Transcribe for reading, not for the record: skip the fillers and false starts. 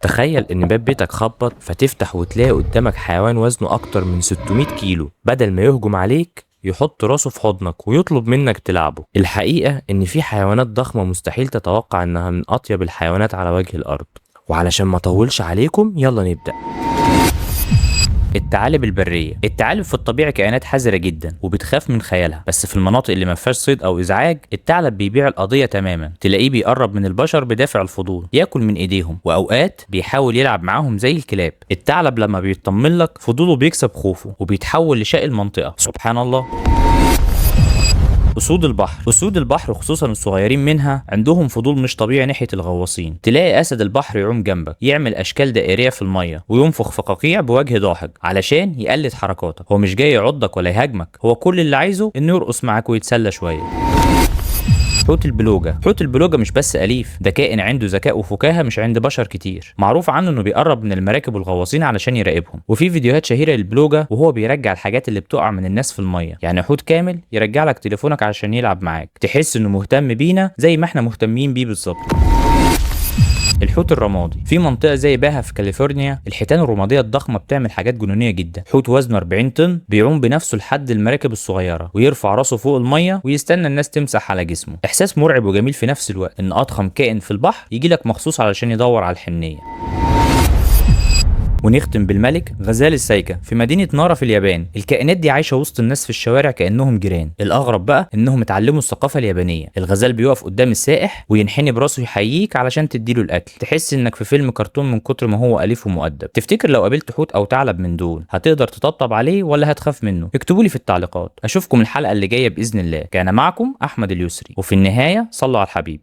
تخيل ان باب بيتك خبط فتفتح وتلاقي قدامك حيوان وزنه اكتر من 600 كيلو، بدل ما يهجم عليك يحط راسه في حضنك ويطلب منك تلعبه. الحقيقة ان في حيوانات ضخمة مستحيل تتوقع انها من اطيب الحيوانات على وجه الارض. وعلشان ما اطولش عليكم يلا نبدأ. الثعالب البرية. الثعالب في الطبيعة كائنات حذرة جدا وبتخاف من خيالها، بس في المناطق اللي ما فيهاش صيد او ازعاج الثعلب بيبيع القضية تماما. تلاقيه بيقرب من البشر بدافع الفضول، ياكل من ايديهم، واوقات بيحاول يلعب معاهم زي الكلاب. الثعلب لما بيطمن لك فضوله بيكسب خوفه وبيتحول لشاء المنطقة. سبحان الله. اسود البحر. اسود البحر خصوصا الصغيرين منها عندهم فضول مش طبيعي ناحيه الغواصين. تلاقي اسد البحر يعوم جنبك، يعمل اشكال دائريه في الميه وينفخ في ققيع بوجه ضاحك علشان يقلد حركاتك. هو مش جاي يعضك ولا يهاجمك، هو كل اللي عايزه انه يرقص معاك ويتسلى شويه. حوت البلوجة. حوت البلوجة مش بس أليف، ده كائن عنده ذكاء وفكاهة مش عند بشر كتير. معروف عنه انه بيقرب من المراكب والغواصين علشان يراقبهم، وفي فيديوهات شهيرة للبلوجة وهو بيرجع الحاجات اللي بتقع من الناس في المية. يعني حوت كامل يرجع لك تليفونك علشان يلعب معاك، تحس انه مهتم بينا زي ما احنا مهتمين بيه بالظبط. الحوت الرمادي. في منطقه زي باها في كاليفورنيا الحيتان الرماديه الضخمه بتعمل حاجات جنونيه جدا. حوت وزنه 40 طن بيعوم بنفسه لحد المراكب الصغيره ويرفع راسه فوق الميه ويستنى الناس تمسح على جسمه. احساس مرعب وجميل في نفس الوقت ان اضخم كائن في البحر يجي لك مخصوص علشان يدور على الحنيه. ونختم بالملك غزال السايكا في مدينة نارا في اليابان. الكائنات دي عايشة وسط الناس في الشوارع كأنهم جيران. الأغرب بقى إنهم اتعلموا الثقافة اليابانية. الغزال بيقف قدام السائح وينحني براسه يحييك علشان تديله الأكل، تحس إنك في فيلم كرتون من كتر ما هو أليف ومؤدب. تفتكر لو قابلت حوت أو ثعلب من دول هتقدر تطبطب عليه ولا هتخاف منه؟ اكتبوا لي في التعليقات. أشوفكم الحلقة اللي جاية بإذن الله. كان معكم أحمد اليسري، وفي النهاية صلوا على الحبيب.